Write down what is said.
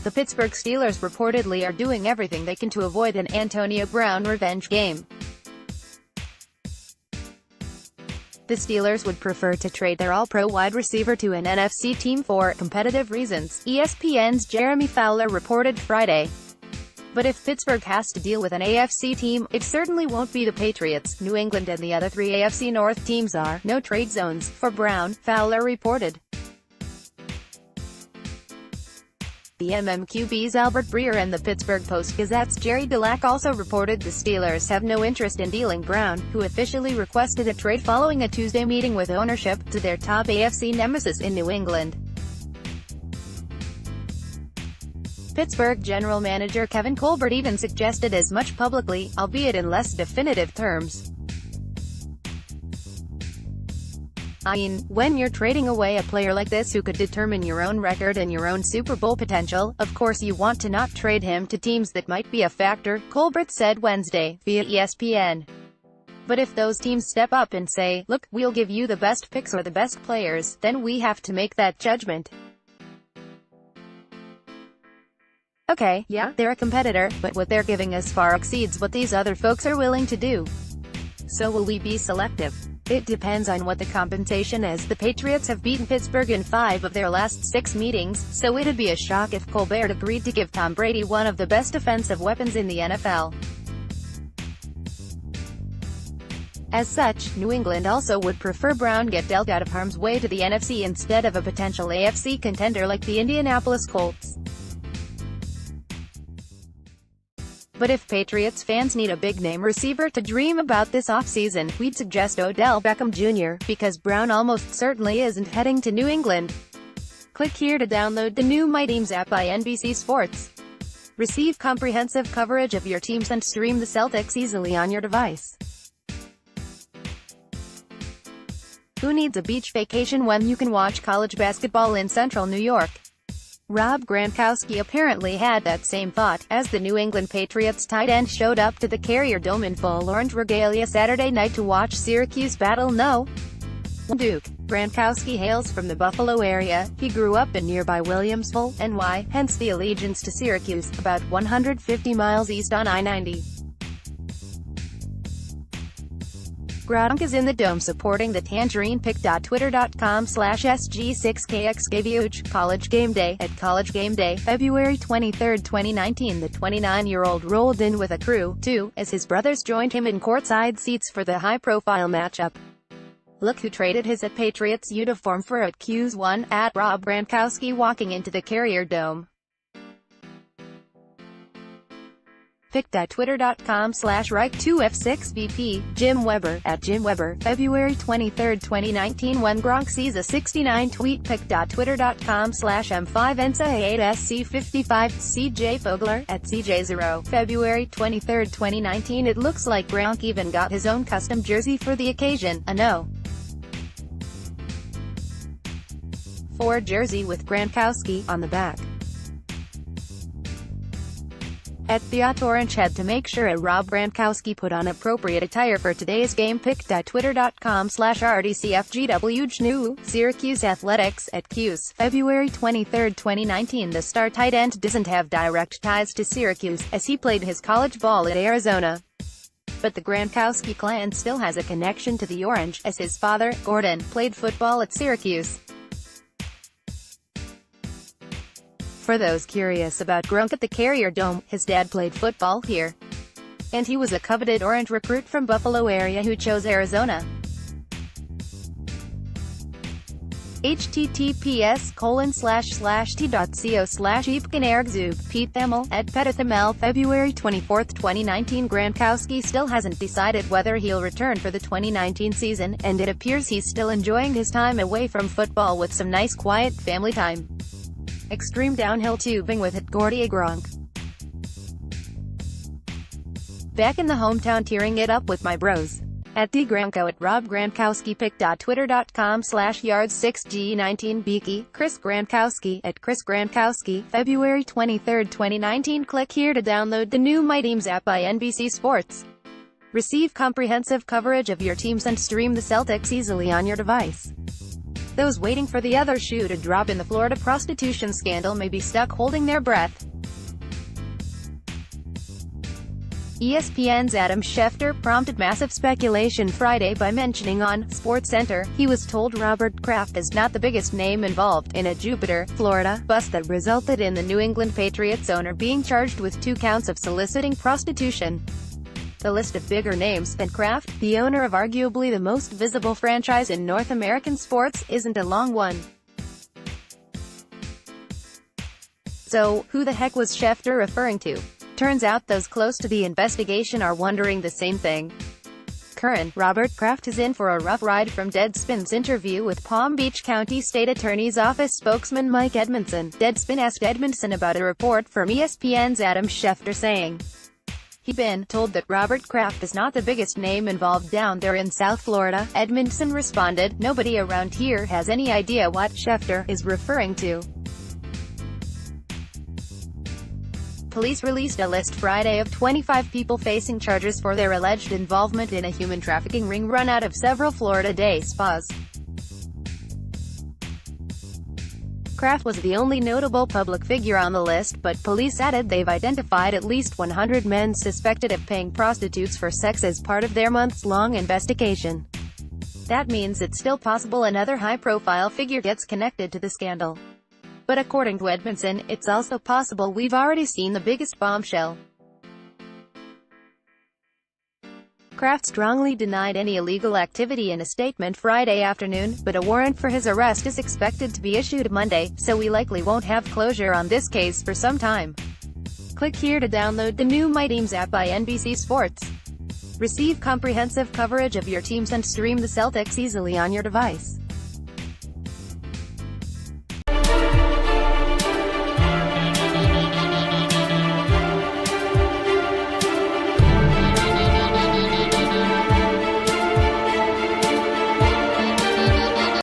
The Pittsburgh Steelers reportedly are doing everything they can to avoid an Antonio Brown revenge game. The Steelers would prefer to trade their all-pro wide receiver to an NFC team for competitive reasons, ESPN's Gerry Fowler reported Friday. But if Pittsburgh has to deal with an AFC team, it certainly won't be the Patriots. New England and the other three AFC North teams are no trade zones for Brown, Fowler reported. The MMQB's Albert Breer and the Pittsburgh Post-Gazette's Gerry Dulac also reported the Steelers have no interest in dealing Brown, who officially requested a trade following a Tuesday meeting with ownership, to their top AFC nemesis in New England. Pittsburgh general manager Kevin Colbert even suggested as much publicly, albeit in less definitive terms. I mean, when you're trading away a player like this who could determine your own record and your own Super Bowl potential, of course you want to not trade him to teams that might be a factor, Colbert said Wednesday, via ESPN. But if those teams step up and say, look, we'll give you the best picks or the best players, then we have to make that judgment. Okay, yeah, they're a competitor, but what they're giving us far exceeds what these other folks are willing to do. So will we be selective? It depends on what the compensation is. The Patriots have beaten Pittsburgh in 5 of their last 6 meetings, so it'd be a shock if Colbert agreed to give Tom Brady one of the best offensive weapons in the NFL. As such, New England also would prefer Brown get dealt out of harm's way to the NFC instead of a potential AFC contender like the Indianapolis Colts. But if Patriots fans need a big-name receiver to dream about this offseason, we'd suggest Odell Beckham Jr., because Brown almost certainly isn't heading to New England. Click here to download the new My Teams app by NBC Sports. Receive comprehensive coverage of your teams and stream the Celtics easily on your device. Who needs a beach vacation when you can watch college basketball in central New York? Rob Gronkowski apparently had that same thought, as the New England Patriots tight end showed up to the Carrier Dome in full orange regalia Saturday night to watch Syracuse battle No. 1 Duke. Gronkowski hails from the Buffalo area. He grew up in nearby Williamsville, NY, hence the allegiance to Syracuse, about 150 miles east on I-90. Gronk is in the Dome supporting the Tangerine Pick. Twitter.com/SG6KXGVUH. College Game Day. At College Game Day, February 23, 2019, the 29-year-old rolled in with a crew, too, as his brothers joined him in courtside seats for the high-profile matchup. Look who traded his Patriots uniform for a Q's1, at Rob Gronkowski walking into the Carrier Dome. Pick.twitter.com/Reich2F6VP, Jim Weber, at Jim Weber, February 23, 2019 when Gronk sees a 69 tweet. Pick.twitter.com/M5NSA8SC55, CJ Fogler, at CJ0, February 23, 2019 It looks like Gronk even got his own custom jersey for the occasion, a No. 4 jersey with Gronkowski on the back. At TheOrange had to make sure Rob Gronkowski put on appropriate attire for today's game. Pick.twitter.com/RDCFGWJNU, Syracuse Athletics, at Cuse, February 23, 2019 The star tight end doesn't have direct ties to Syracuse, as he played his college ball at Arizona. But the Gronkowski clan still has a connection to the Orange, as his father, Gordon, played football at Syracuse. For those curious about Gronk at the Carrier Dome, his dad played football here. And he was a coveted Orange recruit from Buffalo area who chose Arizona. https://t.co/epkinargzub, Pete Thamel, at Petithamel, February 24, 2019 Gronkowski still hasn't decided whether he'll return for the 2019 season, and it appears he's still enjoying his time away from football with some nice quiet family time. Extreme downhill tubing with it. Gordy Gronk. Back in the hometown tearing it up with my bros. At DGronko, at Rob Gronkowski. Pick.twitter.com/Yards6G19 Beaky, Chris Gronkowski, at Chris Gronkowski, February 23, 2019 Click here to download the new My Teams app by NBC Sports. Receive comprehensive coverage of your teams and stream the Celtics easily on your device. Those waiting for the other shoe to drop in the Florida prostitution scandal may be stuck holding their breath. ESPN's Adam Schefter prompted massive speculation Friday by mentioning on SportsCenter he was told Robert Kraft is not the biggest name involved in a Jupiter, Florida, bust that resulted in the New England Patriots owner being charged with 2 counts of soliciting prostitution. The list of bigger names than Kraft, the owner of arguably the most visible franchise in North American sports, isn't a long one. So, who the heck was Schefter referring to? Turns out those close to the investigation are wondering the same thing. Current Robert Kraft is in for a rough ride from Deadspin's interview with Palm Beach County State Attorney's Office spokesman Mike Edmondson. Deadspin asked Edmondson about a report from ESPN's Adam Schefter saying he'd been told that Robert Kraft is not the biggest name involved down there in South Florida. Edmondson responded, "Nobody around here has any idea what Schefter is referring to." Police released a list Friday of 25 people facing charges for their alleged involvement in a human trafficking ring run out of several Florida day spas. Kraft was the only notable public figure on the list, but police added they've identified at least 100 men suspected of paying prostitutes for sex as part of their months-long investigation. That means it's still possible another high-profile figure gets connected to the scandal. But according to Edmondson, it's also possible we've already seen the biggest bombshell. Kraft strongly denied any illegal activity in a statement Friday afternoon, but a warrant for his arrest is expected to be issued Monday, so we likely won't have closure on this case for some time. Click here to download the new My Teams app by NBC Sports. Receive comprehensive coverage of your teams and stream the Celtics easily on your device.